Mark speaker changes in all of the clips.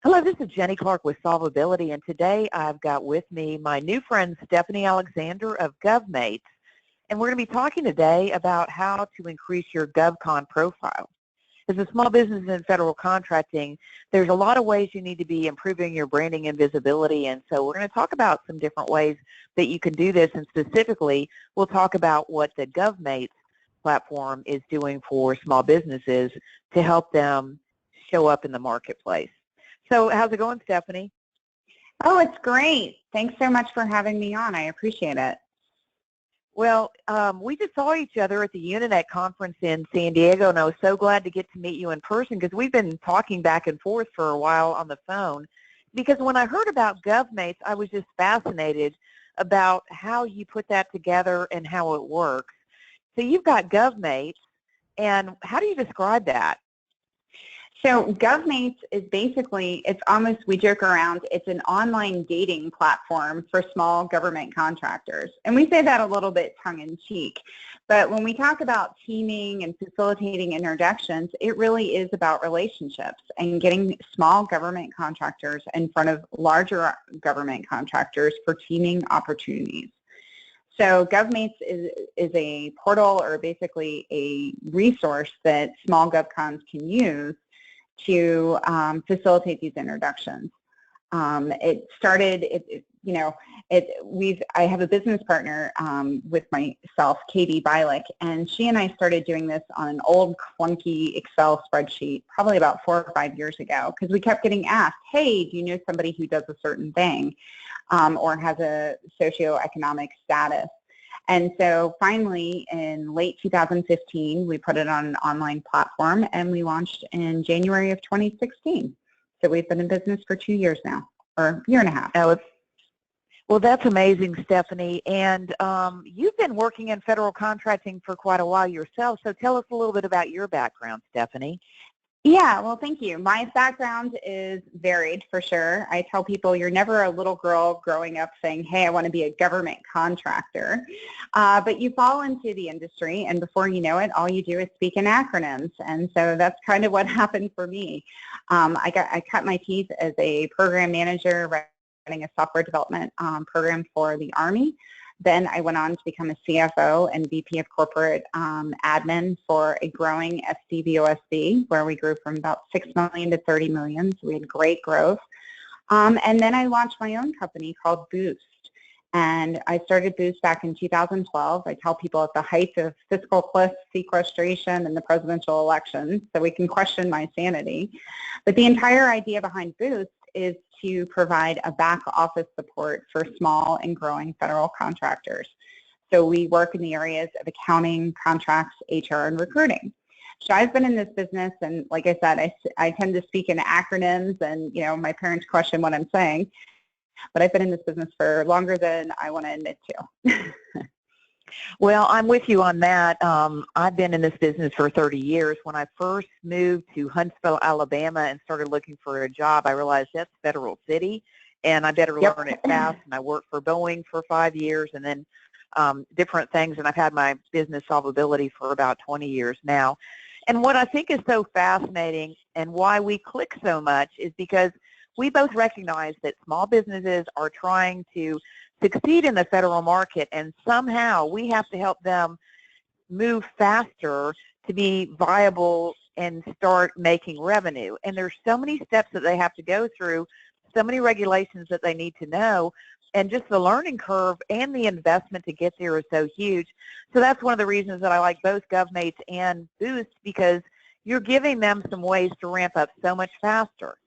Speaker 1: Hello, this is Jenny Clark with Solvability, and today I've got with me my new friend Stephanie Alexander of GovMates, and we're going to be talking today about how to increase your GovCon profile. As a small business in federal contracting, there's a lot of ways you need to be improving your branding and visibility, and so we're going to talk about some different ways that you can do this, and specifically we'll talk about what the GovMates platform is doing for small businesses to help them show up in the marketplace. So how's it going, Stephanie?
Speaker 2: Oh, it's great. Thanks so much for having me on. I appreciate it.
Speaker 1: Well, we just saw each other at the Uninet conference in San Diego, and I was so glad to get to meet you in person because we've been talking back and forth for a while on the phone. Because when I heard about GovMates, I was just fascinated about how you put that together and how it works. So you've got GovMates, and how do you describe that?
Speaker 2: So GovMates is basically, it's almost, we joke around, it's an online dating platform for small government contractors. And we say that a little bit tongue-in-cheek. But when we talk about teaming and facilitating introductions, it really is about relationships and getting small government contractors in front of larger government contractors for teaming opportunities. So GovMates is a portal, or basically a resource that small GovCons can use to facilitate these introductions. It started, I have a business partner with myself, Katie Bialik, and she and I started doing this on an old clunky Excel spreadsheet probably about 4 or 5 years ago, because we kept getting asked, hey, do you know somebody who does a certain thing or has a socioeconomic status? And so finally, in late 2015, we put it on an online platform, and we launched in January of 2016. So we've been in business for 2 years now, or a year and a half.
Speaker 1: Well, that's amazing, Stephanie. And you've been working in federal contracting for quite a while yourself, so tell us a little bit about your background, Stephanie.
Speaker 2: Yeah, well, thank you. My background is varied, for sure. I tell people you're never a little girl growing up saying, hey, I want to be a government contractor. But you fall into the industry, and before you know it, all you do is speak in acronyms. And so that's kind of what happened for me. I cut my teeth as a program manager running a software development program for the Army. Then I went on to become a CFO and VP of corporate admin for a growing SDVOSB, where we grew from about 6 million to 30 million. So we had great growth. And then I launched my own company called Boost. And I started Boost back in 2012. I tell people at the height of fiscal cliff sequestration and the presidential election, so we can question my sanity. But the entire idea behind Boost is to provide a back office support for small and growing federal contractors. So we work in the areas of accounting, contracts, HR, and recruiting. So I've been in this business, and like I said, I tend to speak in acronyms, and my parents question what I'm saying. But I've been in this business for longer than I want to admit to.
Speaker 1: Well, I'm with you on that. I've been in this business for 30 years. When I first moved to Huntsville, Alabama, and started looking for a job, I realized that's Federal City, and I better learn it fast. And I worked for Boeing for 5 years, and then different things. And I've had my business Solvability for about 20 years now. And what I think is so fascinating and why we click so much is because we both recognize that small businesses are trying to succeed in the federal market, and somehow we have to help them move faster to be viable and start making revenue. And there's so many steps that they have to go through, so many regulations that they need to know, and just the learning curve and the investment to get there is so huge. So that's one of the reasons that I like both GovMates and Boost, because you're giving them some ways to ramp up so much faster.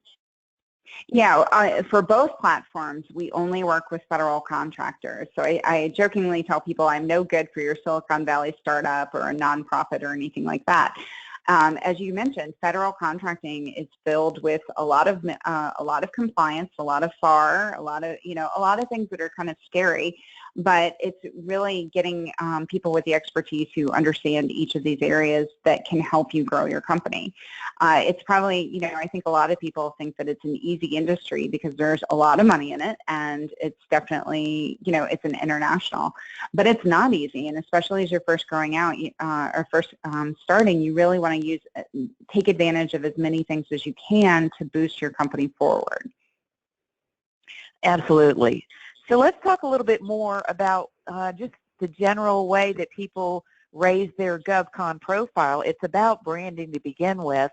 Speaker 2: Yeah, for both platforms, we only work with federal contractors. So I jokingly tell people I'm no good for your Silicon Valley startup or a nonprofit or anything like that. As you mentioned, federal contracting is filled with a lot of compliance, a lot of FAR, a lot of things that are kind of scary. but it's really getting people with the expertise who understand each of these areas that can help you grow your company. It's probably, I think a lot of people think that it's an easy industry because there's a lot of money in it, and it's definitely, it's an international, but it's not easy. And especially as you're first growing out or first starting, you really want to take advantage of as many things as you can to boost your company forward.
Speaker 1: Absolutely. So let's talk a little bit more about just the general way that people raise their GovCon profile. It's about branding to begin with.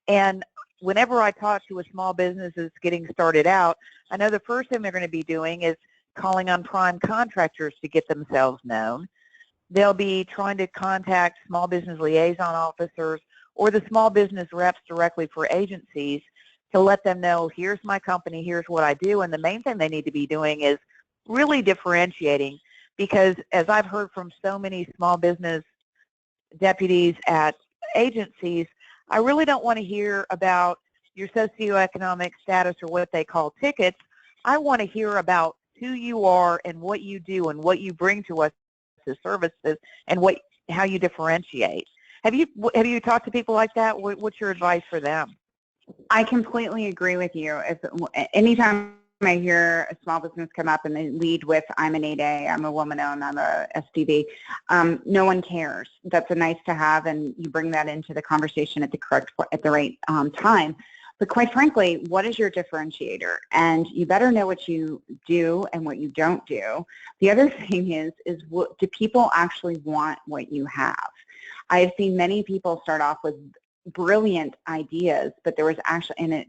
Speaker 1: And whenever I talk to a small business that's getting started out, I know the first thing they're going to be doing is calling on prime contractors to get themselves known. They'll be trying to contact small business liaison officers or the small business reps directly for agencies to let them know, here's my company, here's what I do. And the main thing they need to be doing is really differentiating, because as I've heard from so many small business deputies at agencies, I really don't want to hear about your socioeconomic status or what they call tickets. I want to hear about who you are and what you do and what you bring to us as services and how you differentiate. Have you talked to people like that? What's your advice for them?
Speaker 2: I completely agree with you. Anytime I hear a small business come up and they lead with, I'm an 8A, I'm a woman-owned, I'm a SDV, no one cares. That's a nice to have, and you bring that into the conversation at the right time. But quite frankly, what is your differentiator? And you better know what you do and what you don't do. The other thing is do people actually want what you have? I have seen many people start off with brilliant ideas, but there was actually in it,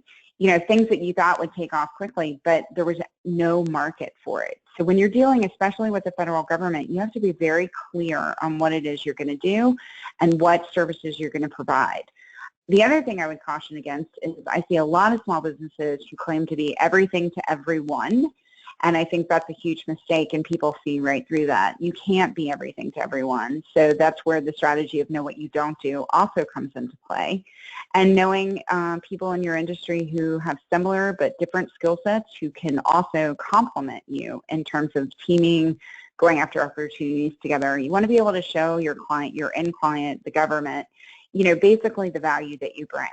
Speaker 2: things that you thought would take off quickly, but there was no market for it. So when you're dealing, especially with the federal government, you have to be very clear on what it is you're going to do and what services you're going to provide. The other thing I would caution against is I see a lot of small businesses who claim to be everything to everyone, and I think that's a huge mistake, and people see right through that. You can't be everything to everyone. So that's where the strategy of know what you don't do also comes into play. And knowing people in your industry who have similar but different skill sets who can also complement you in terms of teaming, going after opportunities together. You want to be able to show your client, your end client, the government, basically the value that you bring.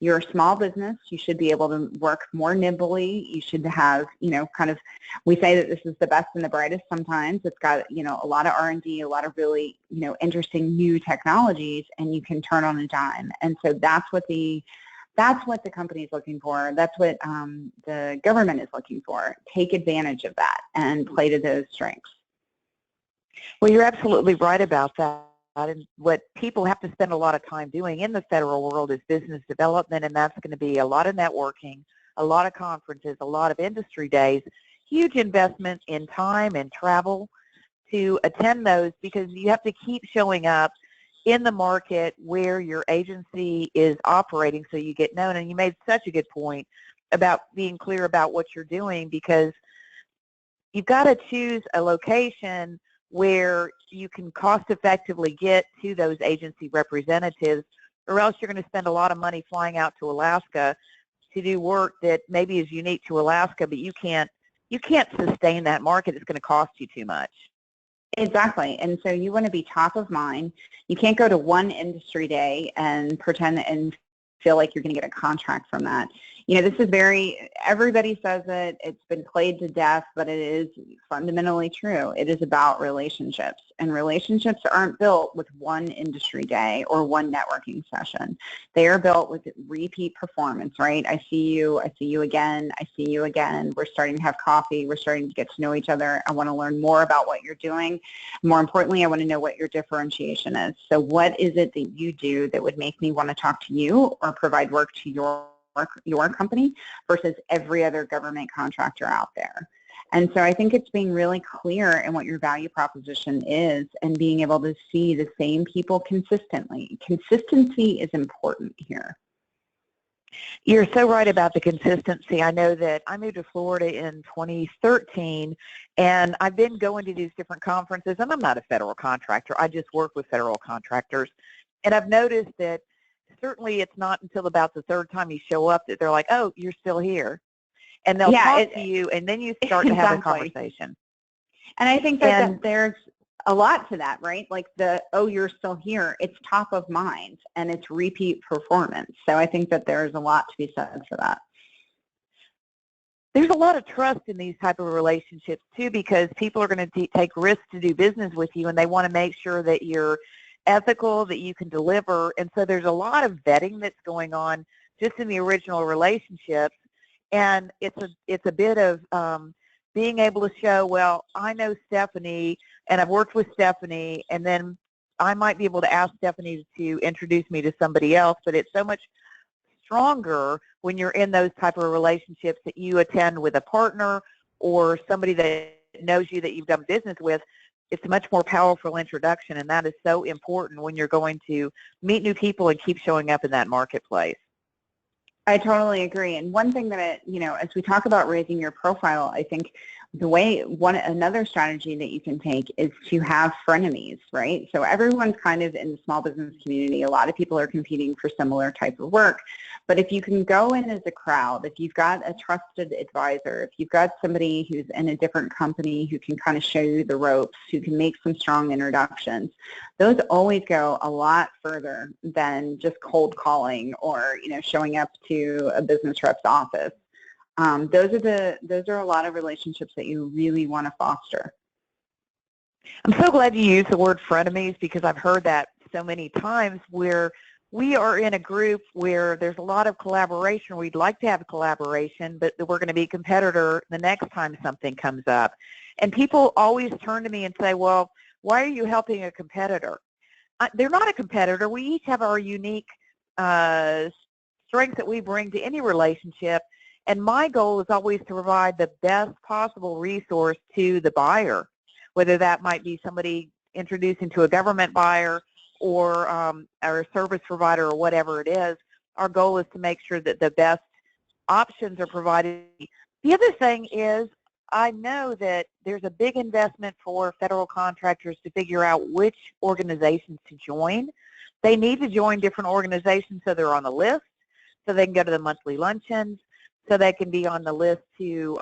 Speaker 2: You're a small business. You should be able to work more nimbly. You should have, we say that this is the best and the brightest sometimes. It's got, a lot of R&D, a lot of really, interesting new technologies, and you can turn on a dime. And so that's what the company is looking for. That's what the government is looking for. Take advantage of that and play to those strengths.
Speaker 1: Well, you're absolutely right about that. And what people have to spend a lot of time doing in the federal world is business development, and that's going to be a lot of networking, a lot of conferences, a lot of industry days, huge investment in time and travel to attend those, because you have to keep showing up in the market where your agency is operating so you get known. And you made such a good point about being clear about what you're doing, because you've got to choose a location where you can cost effectively get to those agency representatives, or else you're going to spend a lot of money flying out to Alaska to do work that maybe is unique to Alaska, but you can't sustain that market. It's going to cost you too much.
Speaker 2: Exactly. And so you want to be top of mind. You can't go to one industry day and pretend and feel like you're going to get a contract from that. This is everybody says it, it's been played to death, but it is fundamentally true. It is about relationships, and relationships aren't built with one industry day or one networking session. They are built with repeat performance, right? I see you again, I see you again. We're starting to have coffee. We're starting to get to know each other. I want to learn more about what you're doing. More importantly, I want to know what your differentiation is. So what is it that you do that would make me want to talk to you or provide work to your company versus every other government contractor out there? And so I think it's being really clear in what your value proposition is and being able to see the same people consistently. Consistency is important here.
Speaker 1: You're so right about the consistency. I know that I moved to Florida in 2013, and I've been going to these different conferences, and I'm not a federal contractor. I just work with federal contractors. And I've noticed that certainly it's not until about the third time you show up that they're like, oh, you're still here. And they'll talk to you, and then you start to have a conversation.
Speaker 2: And I think that there's a lot to that, right? Like oh, you're still here. It's top of mind and it's repeat performance. So I think that there's a lot to be said for that.
Speaker 1: There's a lot of trust in these type of relationships too, because people are going to take risks to do business with you, and they want to make sure that you're ethical, that you can deliver. And so there's a lot of vetting that's going on just in the original relationships. And it's a bit of being able to show, well, I know Stephanie, and I've worked with Stephanie, and then I might be able to ask Stephanie to introduce me to somebody else, but it's so much stronger when you're in those type of relationships that you attend with a partner or somebody that knows you that you've done business with. It's a much more powerful introduction, and that is so important when you're going to meet new people and keep showing up in that marketplace.
Speaker 2: I totally agree. And one thing that, as we talk about raising your profile, I think another strategy that you can take is to have frenemies, right? So everyone's kind of in the small business community. A lot of people are competing for similar type of work. But if you can go in as a crowd, if you've got a trusted advisor, if you've got somebody who's in a different company who can kind of show you the ropes, who can make some strong introductions, those always go a lot further than just cold calling or, showing up to a business rep's office. Those are a lot of relationships that you really want to foster.
Speaker 1: I'm so glad you used the word frenemies, because I've heard that so many times, where we are in a group where there's a lot of collaboration. We'd like to have collaboration, but we're going to be a competitor the next time something comes up. And people always turn to me and say, well, why are you helping a competitor? They're not a competitor. We each have our unique strengths that we bring to any relationship. And my goal is always to provide the best possible resource to the buyer, whether that might be somebody introducing to a government buyer or a service provider or whatever it is. Our goal is to make sure that the best options are provided. The other thing is, I know that there's a big investment for federal contractors to figure out which organizations to join. They need to join different organizations so they're on the list, so they can go to the monthly luncheons, so they can be on the list to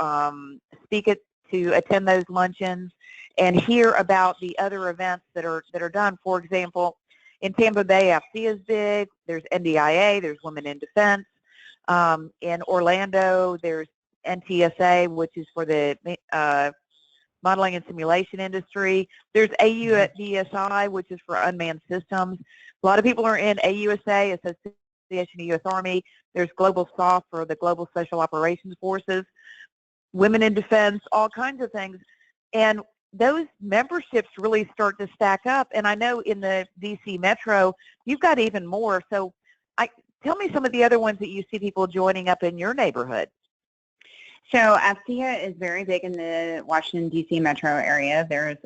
Speaker 1: to attend those luncheons and hear about the other events that are done. For example, in Tampa Bay, AFCEA is big. There's NDIA. There's Women in Defense. In Orlando, there's NTSA, which is for the modeling and simulation industry. There's AUSI, which is for unmanned systems. A lot of people are in AUSA, Association of U.S. Army. There's Global SOF for the Global Special Operations Forces, Women in Defense, all kinds of things. And those memberships really start to stack up. And I know in the D.C. Metro, you've got even more. So tell me some of the other ones that you see people joining up in your neighborhood.
Speaker 2: So AFCEA is very big in the Washington, D.C. metro area. There's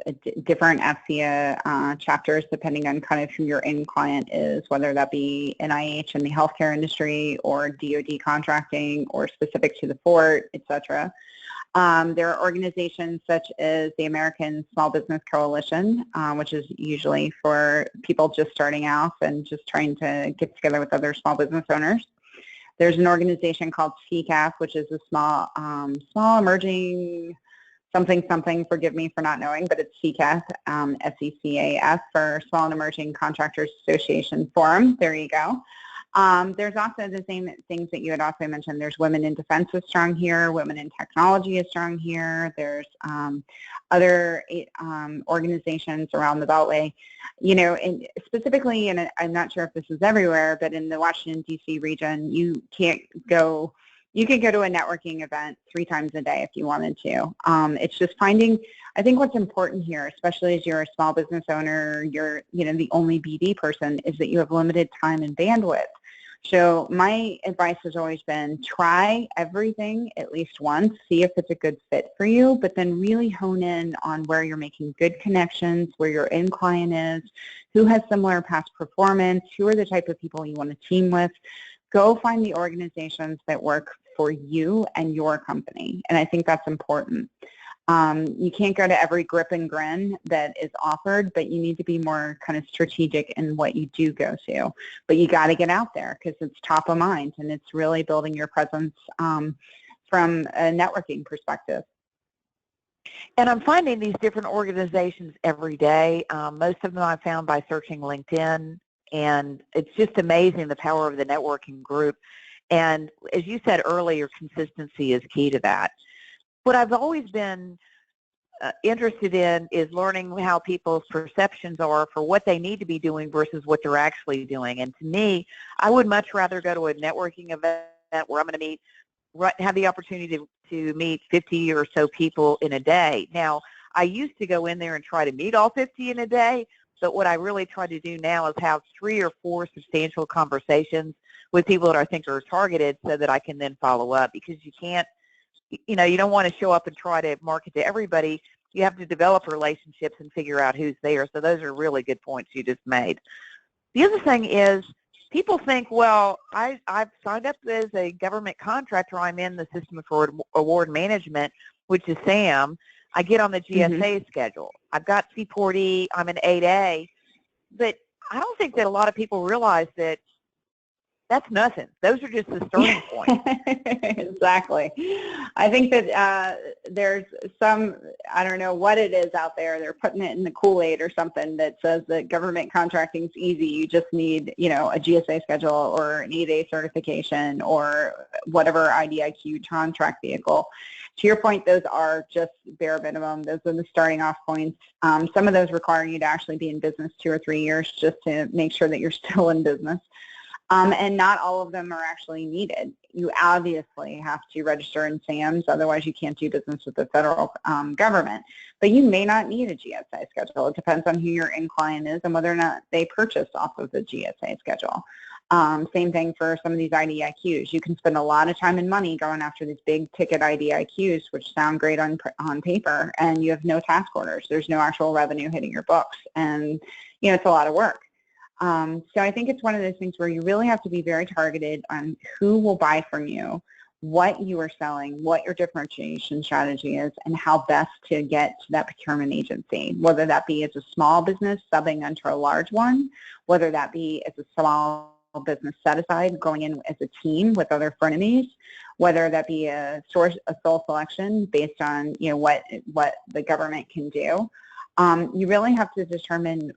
Speaker 2: different AFCEA chapters depending on kind of who your end client is, whether that be NIH in the healthcare industry or DoD contracting or specific to the fort, et cetera. There are organizations such as the American Small Business Coalition, which is usually for people just starting out and just trying to get together with other small business owners. There's an organization called CCAF, which is a small emerging something, forgive me for not knowing, but it's CCAF, SECAF for Small and Emerging Contractors Association Forum. There you go. There's also the same things that you had also mentioned. There's Women in Defense is strong here. Women in Technology is strong here. There's other organizations around the Beltway. And specifically, and I'm not sure if this is everywhere, but in the Washington, D.C. region, you can go to a networking event 3 times a day if you wanted to. It's just finding, I think what's important here, especially as you're a small business owner, you're the only BD person, is that you have limited time and bandwidth. So my advice has always been try everything at least once, see if it's a good fit for you, but then really hone in on where you're making good connections, where your end client is, who has similar past performance, who are the type of people you want to team with. Go find the organizations that work for you and your company, and I think that's important. You can't go to every grip and grin that is offered, but you need to be more kind of strategic in what you do go to. But you got to get out there because it's top of mind, and it's really building your presence from a networking perspective.
Speaker 1: And I'm finding these different organizations every day. Most of them I found by searching LinkedIn, and it's just amazing the power of the networking group. And as you said earlier, consistency is key to that. What I've always been interested in is learning how people's perceptions are for what they need to be doing versus what they're actually doing. And to me, I would much rather go to a networking event where I'm going to meet, have the opportunity to meet 50 or so people in a day. Now, I used to go in there and try to meet all 50 in a day, but what I really try to do now is have 3 or 4 substantial conversations with people that I think are targeted so that I can then follow up, because you can't, you know, you don't want to show up and try to market to everybody. You have to develop relationships and figure out who's there. So those are really good points you just made. The other thing is, people think, well, I've signed up as a government contractor. I'm in the System for Award Management, which is SAM. I get on the GSA schedule. I've got C-Port-E. I'm an 8A. But I don't think that a lot of people realize that that's nothing. Those are just the starting point.
Speaker 2: Exactly. I think that there's some, I don't know what it is out there, they're putting it in the Kool-Aid or something that says that government contracting is easy. You just need, you know, a GSA schedule or an 8A certification or whatever IDIQ contract vehicle. To your point, those are just bare minimum. Those are the starting off points. Some of those require you to actually be in business 2 or 3 years just to make sure that you're still in business. And not all of them are actually needed. You obviously have to register in SAMs, otherwise you can't do business with the federal government. But you may not need a GSA schedule. It depends on who your end client is and whether or not they purchase off of the GSA schedule. Same thing for some of these IDIQs. You can spend a lot of time and money going after these big ticket IDIQs, which sound great on paper, and you have no task orders. There's no actual revenue hitting your books, and you know, it's a lot of work. So I think it's one of those things where you really have to be very targeted on who will buy from you, what you are selling, what your differentiation strategy is, and how best to get to that procurement agency, whether that be as a small business subbing under a large one, whether that be as a small business set aside going in as a team with other frenemies, whether that be a sole selection based on, you know, what the government can do. You really have to determine,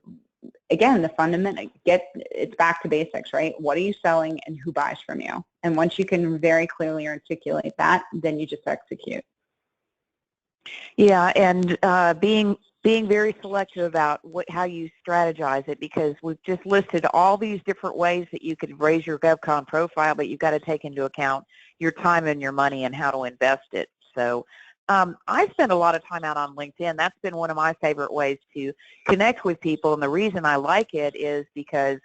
Speaker 2: again, the fundamental, it's back to basics, right? What are you selling and who buys from you? And once you can very clearly articulate that, then you just execute.
Speaker 1: Yeah, and being very selective about how you strategize it, because we've just listed all these different ways that you could raise your GovCon profile, but you've got to take into account your time and your money and how to invest it. So I spend a lot of time out on LinkedIn. That's been one of my favorite ways to connect with people, and the reason I like it is because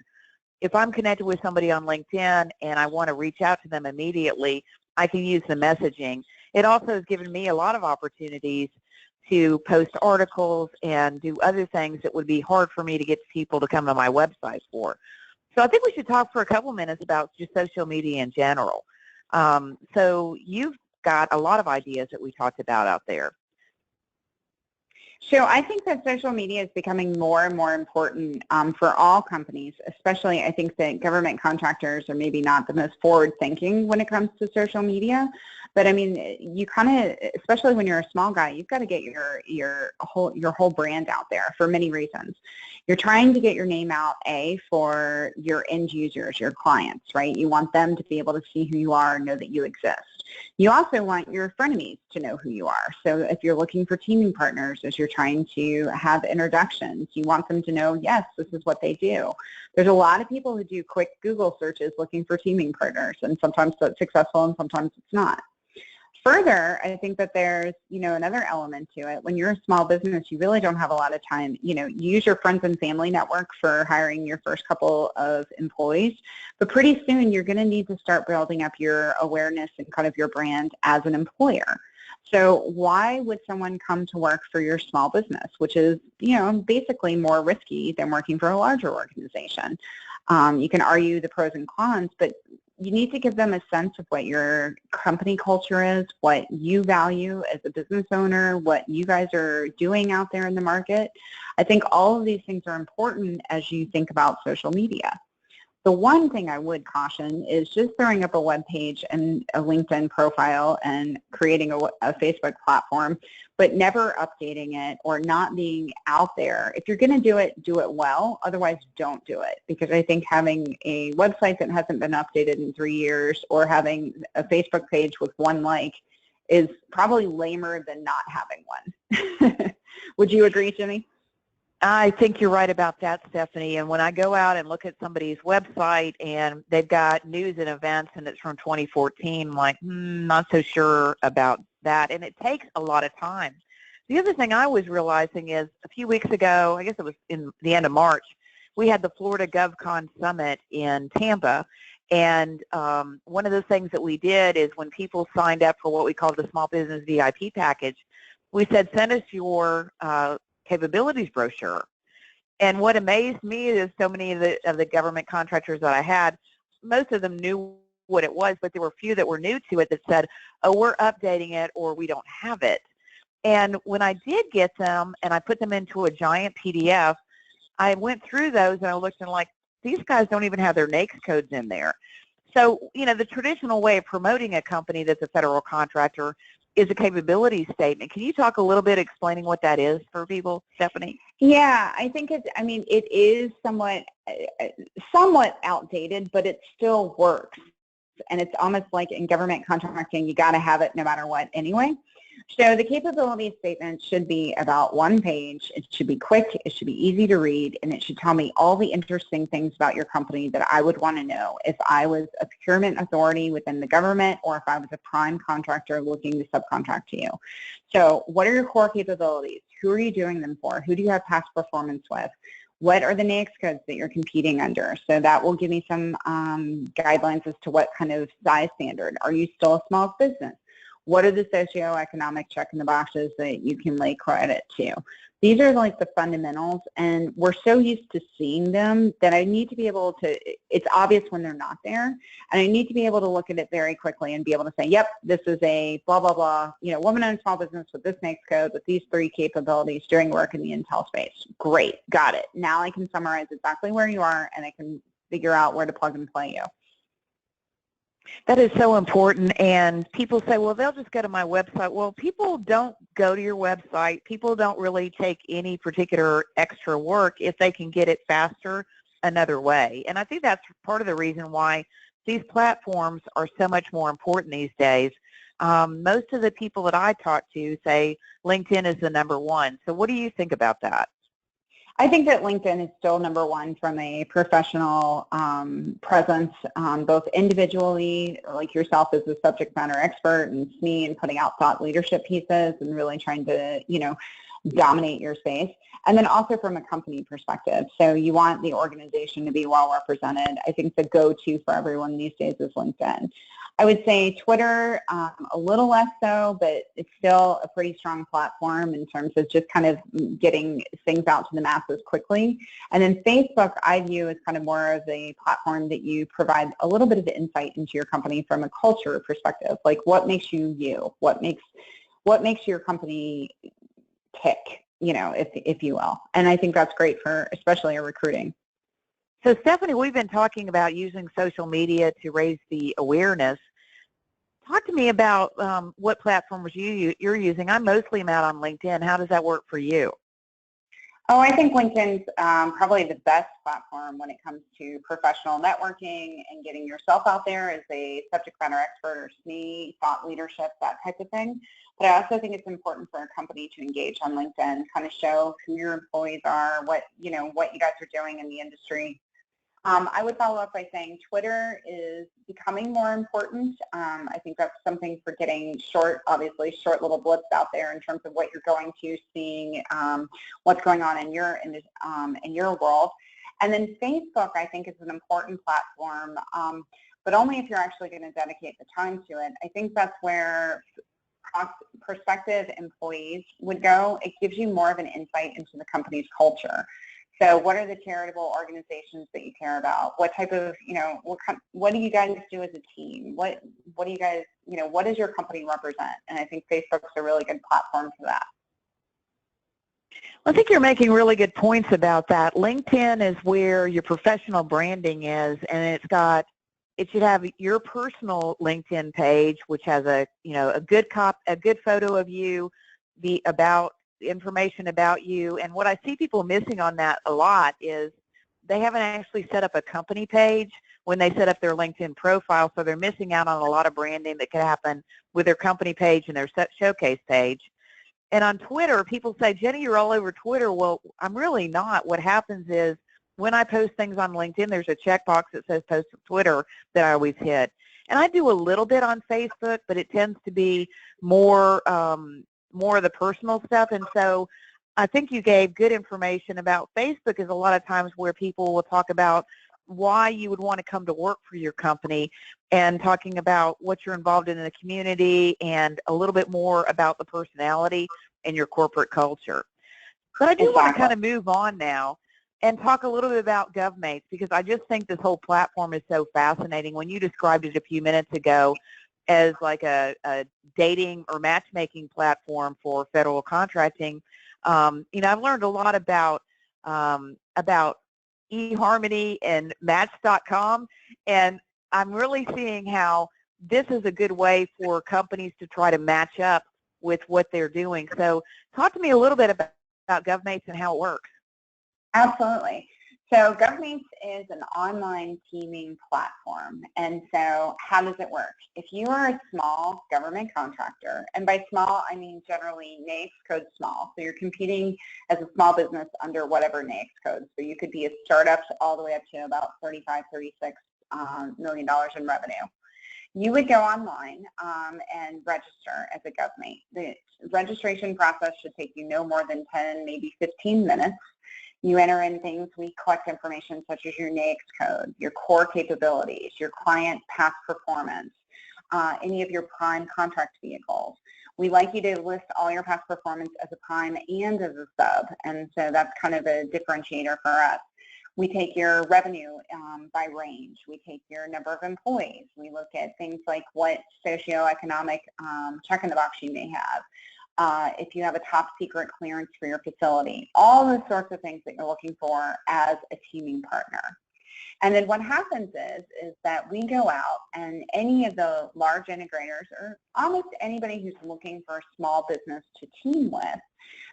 Speaker 1: if I'm connected with somebody on LinkedIn and I want to reach out to them immediately, I can use the messaging. It also has given me a lot of opportunities to post articles and do other things that would be hard for me to get people to come to my website for. So I think we should talk for a couple minutes about just social media in general. So you've got a lot of ideas that we talked about out there.
Speaker 2: So I think that social media is becoming more and more important for all companies, especially I think that government contractors are maybe not the most forward-thinking when it comes to social media. But I mean, you kind of, especially when you're a small guy, you've got to get your whole brand out there for many reasons. You're trying to get your name out, for your end users, your clients, right? You want them to be able to see who you are and know that you exist. You also want your frenemies to know who you are. So if you're looking for teaming partners, as you're trying to have introductions, you want them to know, yes, this is what they do. There's a lot of people who do quick Google searches looking for teaming partners, and sometimes that's successful and sometimes it's not. Further, I think that there's, another element to it. When you're a small business, you really don't have a lot of time. You use your friends and family network for hiring your first couple of employees, but pretty soon you're going to need to start building up your awareness and kind of your brand as an employer. So why would someone come to work for your small business, which is, basically more risky than working for a larger organization? You can argue the pros and cons, but you need to give them a sense of what your company culture is, what you value as a business owner, what you guys are doing out there in the market. I think all of these things are important as you think about social media. The one thing I would caution is just throwing up a web page and a LinkedIn profile and creating a Facebook platform, but never updating it or not being out there. If you're going to do it well. Otherwise, don't do it. Because I think having a website that hasn't been updated in 3 years or having a Facebook page with 1 like is probably lamer than not having one. Would you agree, Jimmy?
Speaker 1: I think you're right about that, Stephanie. And when I go out and look at somebody's website and they've got news and events and it's from 2014, I'm like, not so sure about that. And it takes a lot of time. The other thing I was realizing is a few weeks ago, I guess it was in the end of March, we had the Florida GovCon Summit in Tampa. And one of the things that we did is when people signed up for what we called the Small Business VIP package, we said, send us your capabilities brochure. And what amazed me is so many of the government contractors that I had, most of them knew what it was, but there were a few that were new to it that said, oh, we're updating it or we don't have it. And when I did get them and I put them into a giant PDF, I went through those and I looked and like, these guys don't even have their NAICS codes in there. So, you know, the traditional way of promoting a company that's a federal contractor is a capability statement. Can you talk a little bit explaining what that is for people, Stephanie?
Speaker 2: Yeah, I think it is somewhat outdated, but it still works. And it's almost like in government contracting, you got to have it no matter what anyway. So the capability statement should be about 1 page. It should be quick, it should be easy to read, and it should tell me all the interesting things about your company that I would want to know if I was a procurement authority within the government or if I was a prime contractor looking to subcontract to you. So what are your core capabilities? Who are you doing them for? Who do you have past performance with? What are the NAICS codes that you're competing under? So that will give me some guidelines as to what kind of size standard. Are you still a small business? What are the socioeconomic check in the boxes that you can lay credit to? These are like the fundamentals, and we're so used to seeing them that I need to be able to, it's obvious when they're not there, and I need to be able to look at it very quickly and be able to say, yep, this is a blah, blah, blah, you know, woman-owned small business with this NAICS code, with these 3 capabilities, doing work in the Intel space. Great, got it. Now I can summarize exactly where you are, and I can figure out where to plug and play you.
Speaker 1: That is so important, and people say, well, they'll just go to my website. Well, people don't go to your website. People don't really take any particular extra work if they can get it faster another way. And I think that's part of the reason why these platforms are so much more important these days. Most of the people that I talk to say LinkedIn is the #1. So what do you think about that?
Speaker 2: I think that LinkedIn is still #1 from a professional presence, both individually, like yourself as a subject matter expert, and me, and putting out thought leadership pieces and really trying to, you know, dominate your space. And then also from a company perspective. So you want the organization to be well represented. I think the go-to for everyone these days is LinkedIn. I would say Twitter, a little less so, but it's still a pretty strong platform in terms of just kind of getting things out to the masses quickly. And then Facebook, I view as kind of more of a platform that you provide a little bit of insight into your company from a culture perspective. Like, what makes you you? What makes your company tick, you know, if you will. And I think that's great for especially a recruiting.
Speaker 1: So Stephanie, we've been talking about using social media to raise the awareness. Talk to me about what platforms you're using. I'm mostly out on LinkedIn. How does that work for you?
Speaker 2: Oh, I think LinkedIn's probably the best platform when it comes to professional networking and getting yourself out there as a subject matter expert or SME, thought leadership, that type of thing. But I also think it's important for a company to engage on LinkedIn, kind of show who your employees are, what you guys are doing in the industry. I would follow up by saying Twitter is becoming more important. I think that's something for getting short little blips out there in terms of what you're going to, seeing what's going on in your world. And then Facebook, I think, is an important platform, but only if you're actually going to dedicate the time to it. I think that's where prospective employees would go. It gives you more of an insight into the company's culture. So what are the charitable organizations that you care about? What type of, what do you guys do as a team? What do you guys, what does your company represent? And I think Facebook's a really good platform for that.
Speaker 1: I think you're making really good points about that. LinkedIn is where your professional branding is, and it should have your personal LinkedIn page, which has a good photo of you, information about you. And what I see people missing on that a lot is they haven't actually set up a company page when they set up their LinkedIn profile, so they're missing out on a lot of branding that could happen with their company page and their showcase page. And on Twitter, people say, Jenny, you're all over Twitter. Well, I'm really not. What happens is when I post things on LinkedIn, there's a checkbox that says post to Twitter that I always hit. And I do a little bit on Facebook, but it tends to be more of the personal stuff. And so I think you gave good information about Facebook. Is a lot of times where people will talk about why you would want to come to work for your company, and talking about what you're involved in the community and a little bit more about the personality and your corporate culture. But I do want to kind of move on now and talk a little bit about GovMates, because I just think this whole platform is so fascinating. When you described it a few minutes ago as like a dating or matchmaking platform for federal contracting, I've learned a lot about eHarmony and Match.com, and I'm really seeing how this is a good way for companies to try to match up with what they're doing. So talk to me a little bit about GovMates and how it works.
Speaker 2: Absolutely. So GovMates is an online teaming platform. And so how does it work? If you are a small government contractor, and by small, I mean generally NAICS code small. So you're competing as a small business under whatever NAICS code. So you could be a startup all the way up to about $35, $36 million in revenue. You would go online and register as a GovMate. The registration process should take you no more than 10, maybe 15 minutes. You enter in things, we collect information such as your NAICS code, your core capabilities, your client past performance, any of your prime contract vehicles. We like you to list all your past performance as a prime and as a sub, and so that's kind of a differentiator for us. We take your revenue by range. We take your number of employees. We look at things like what socioeconomic check in the box you may have. If you have a top secret clearance for your facility, all the sorts of things that you're looking for as a teaming partner. And then what happens is that we go out, and any of the large integrators, or almost anybody who's looking for a small business to team with,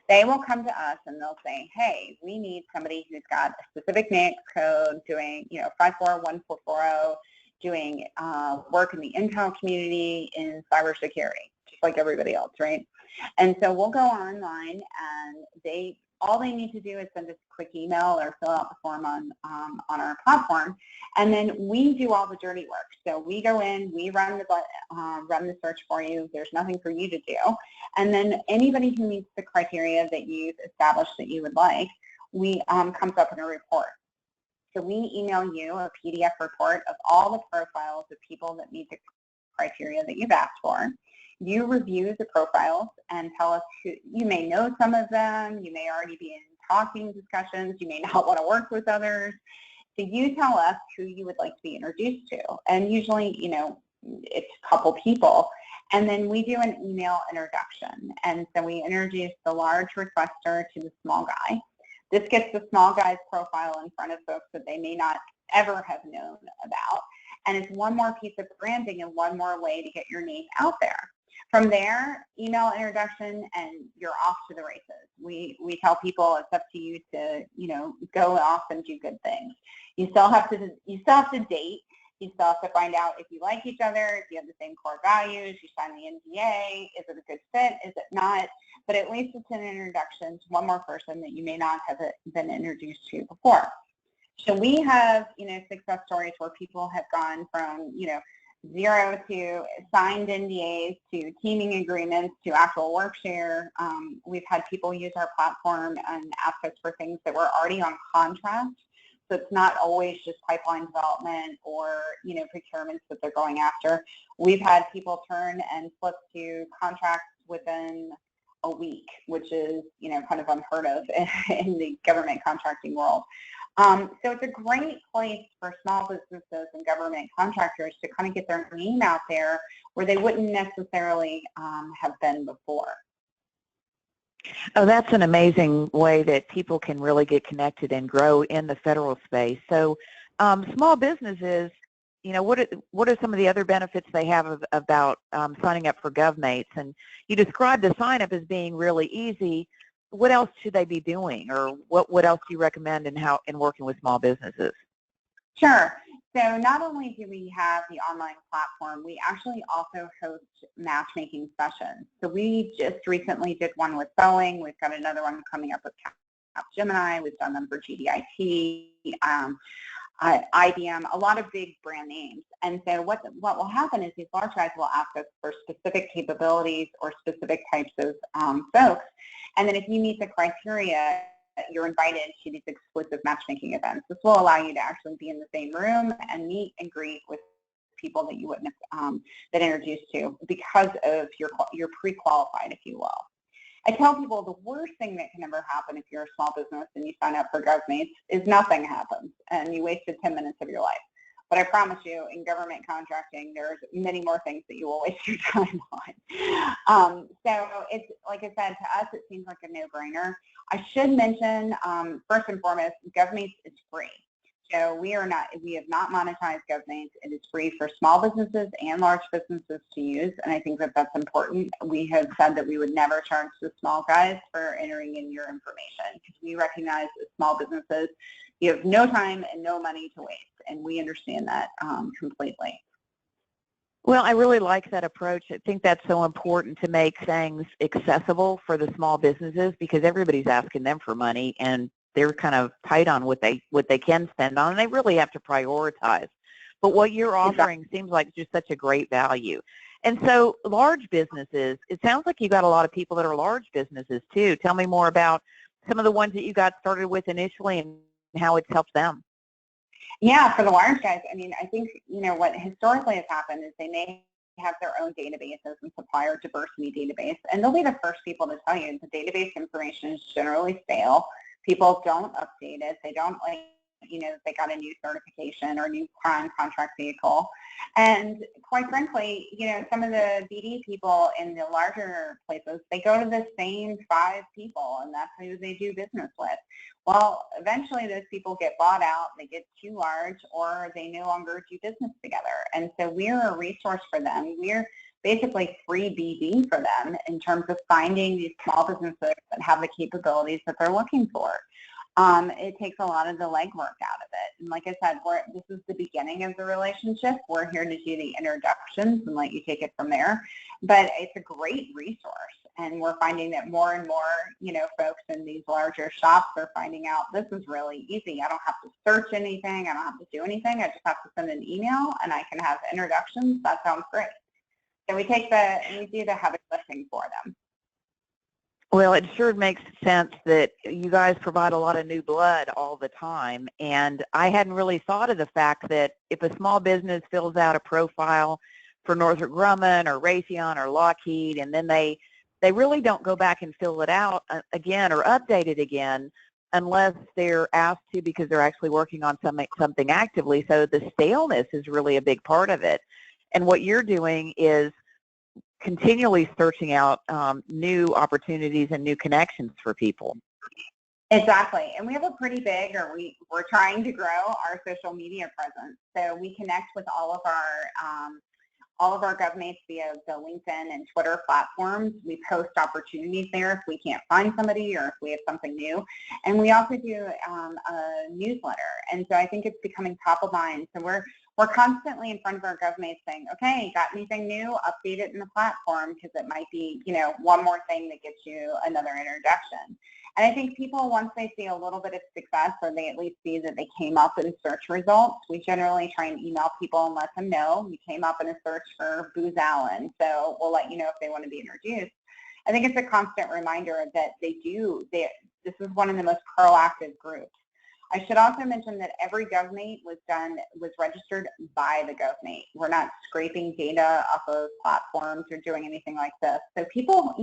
Speaker 2: they will come to us and they'll say, hey, we need somebody who's got a specific NAICS code, doing 541440, doing work in the intel community in cybersecurity, just like everybody else, right? And so we'll go online, and all they need to do is send us a quick email or fill out the form on our platform, and then we do all the dirty work. So we go in, we run the search for you. There's nothing for you to do, and then anybody who meets the criteria that you've established that you would like, we comes up in a report. So we email you a PDF report of all the profiles of people that meet the criteria that you've asked for. You review the profiles and tell us who, you may know some of them, you may already be in talking discussions, you may not want to work with others. So you tell us who you would like to be introduced to. And usually, it's a couple people. And then we do an email introduction. And so we introduce the large requester to the small guy. This gets the small guy's profile in front of folks that they may not ever have known about. And it's one more piece of branding and one more way to get your name out there. From there, email introduction, and you're off to the races. We tell people it's up to you to, go off and do good things. You still have to date. You still have to find out if you like each other, if you have the same core values. You sign the NDA. Is it a good fit? Is it not? But at least it's an introduction to one more person that you may not have been introduced to before. So we have, success stories where people have gone from, 0 to signed NDAs to teaming agreements to actual work share. We've had people use our platform and ask us for things that were already on contract. So it's not always just pipeline development or, procurements that they're going after. We've had people turn and flip to contracts within a week, which is, kind of unheard of in the government contracting world. So it's a great place for small businesses and government contractors to kind of get their name out there where they wouldn't necessarily have been before.
Speaker 1: Oh, that's an amazing way that people can really get connected and grow in the federal space. So small businesses, what are some of the other benefits they have about signing up for GovMates? And you described the sign up as being really easy. What else should they be doing, or what else do you recommend in working with small businesses?
Speaker 2: Sure. So not only do we have the online platform, we actually also host matchmaking sessions. So we just recently did one with Boeing. We've got another one coming up with Capgemini. We've done them for GDIT, IBM, a lot of big brand names. And so what will happen is these large guys will ask us for specific capabilities or specific types of folks. And then if you meet the criteria, you're invited to these exclusive matchmaking events. This will allow you to actually be in the same room and meet and greet with people that you wouldn't have been introduced to because of you're pre-qualified, if you will. I tell people the worst thing that can ever happen if you're a small business and you sign up for GovMates is nothing happens and you wasted 10 minutes of your life. But I promise you, in government contracting, there's many more things that you will waste your time on. So it's, like I said, to us, it seems like a no-brainer. I should mention, first and foremost, GovMates is free. So we have not monetized GovMates. It is free for small businesses and large businesses to use, and I think that that's important. We have said that we would never charge the small guys for entering in your information because we recognize that small businesses, you have no time and no money to waste, and we understand that completely.
Speaker 1: Well, I really like that approach. I think that's so important to make things accessible for the small businesses because everybody's asking them for money and they're kind of tight on what they can spend on, and they really have to prioritize. But what you're offering seems like just such a great value. And so large businesses, it sounds like you got a lot of people that are large businesses too. Tell me more about some of the ones that you got started with initially and how it's helped them.
Speaker 2: Yeah, for the large guys, I mean, I think, what historically has happened is they may have their own databases and supplier diversity database, and they'll be the first people to tell you the database information is generally stale. People don't update it. They don't they got a new certification or a new prime contract vehicle. And quite frankly, some of the BD people in the larger places, they go to the same 5 people and that's who they do business with. Well, eventually those people get bought out, they get too large, or they no longer do business together. And so we're a resource for them. We're basically free BD for them in terms of finding these small businesses that have the capabilities that they're looking for. It takes a lot of the legwork out of it. And like I said, this is the beginning of the relationship. We're here to do the introductions and let you take it from there. But it's a great resource. And we're finding that more and more, folks in these larger shops are finding out this is really easy. I don't have to search anything. I don't have to do anything. I just have to send an email and I can have introductions. That sounds great. So we do the heavy lifting for them.
Speaker 1: Well, it sure makes sense that you guys provide a lot of new blood all the time, and I hadn't really thought of the fact that if a small business fills out a profile for Northrop Grumman or Raytheon or Lockheed, and then they really don't go back and fill it out again or update it again unless they're asked to because they're actually working on something actively, so the staleness is really a big part of it. And what you're doing is continually searching out new opportunities and new connections for people.
Speaker 2: Exactly. And we have a pretty big, we're trying to grow our social media presence. So we connect with all of our GovMates via the LinkedIn and Twitter platforms. We post opportunities there if we can't find somebody or if we have something new. And we also do a newsletter. And so I think it's becoming top of mind. So we're constantly in front of our GovMates saying, okay, got anything new? Update it in the platform because it might be, one more thing that gets you another introduction. And I think people, once they see a little bit of success or they at least see that they came up in search results, we generally try and email people and let them know we came up in a search for Booz Allen. So we'll let you know if they want to be introduced. I think it's a constant reminder that this is one of the most proactive groups. I should also mention that every GovMate was registered by the GovMate. We're not scraping data off of platforms or doing anything like this. So people,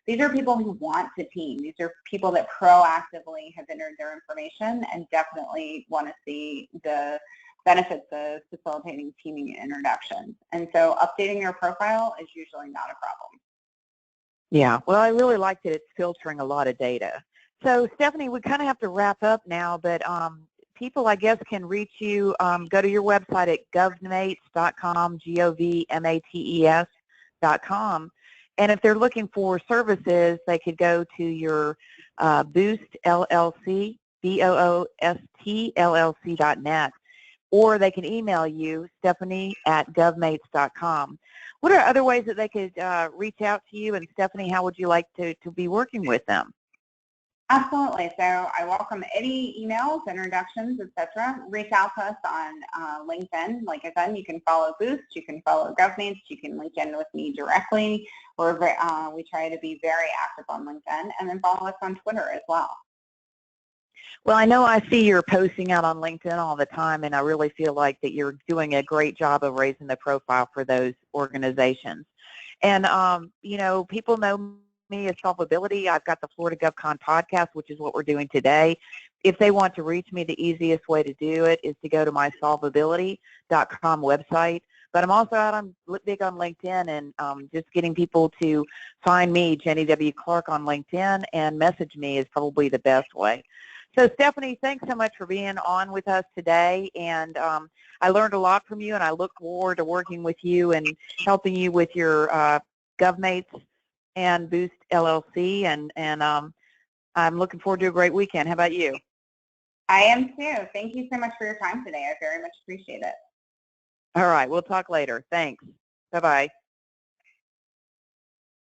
Speaker 2: these are people who want to team. These are people that proactively have entered their information and definitely want to see the benefits of facilitating teaming and introductions. And so updating your profile is usually not a problem.
Speaker 1: Yeah, well, I really like that it's filtering a lot of data. So, Stephanie, we kind of have to wrap up now, but people, I guess, can reach you. Go to your website at govmates.com, GovMates.com. And if they're looking for services, they could go to your Boost LLC, BOOST.LLC.net, or they can email you, Stephanie@govmates.com. What are other ways that they could reach out to you? And Stephanie, how would you like to be working with them?
Speaker 2: Absolutely. So I welcome any emails, introductions, etc. Reach out to us on LinkedIn. Like I said, you can follow Boost, you can follow GovMates, you can link in with me directly. We try to be very active on LinkedIn, and then follow us on Twitter as well.
Speaker 1: Well, I know I see you're posting out on LinkedIn all the time, and I really feel like that you're doing a great job of raising the profile for those organizations. And, you know, people know me as Solvability. I've got the Florida GovCon podcast, which is what we're doing today. If they want to reach me, the easiest way to do it is to go to my solvability.com website. But I'm also big on LinkedIn, and just getting people to find me, Jenny W. Clark, on LinkedIn and message me is probably the best way. So, Stephanie, thanks so much for being on with us today, and I learned a lot from you, and I look forward to working with you and helping you with your GovMates and Boost LLC, and I'm looking forward to a great weekend. How about you?
Speaker 2: I am too. Thank you so much for your time today. I very much appreciate it.
Speaker 1: All right, we'll talk later. Thanks. Bye-bye.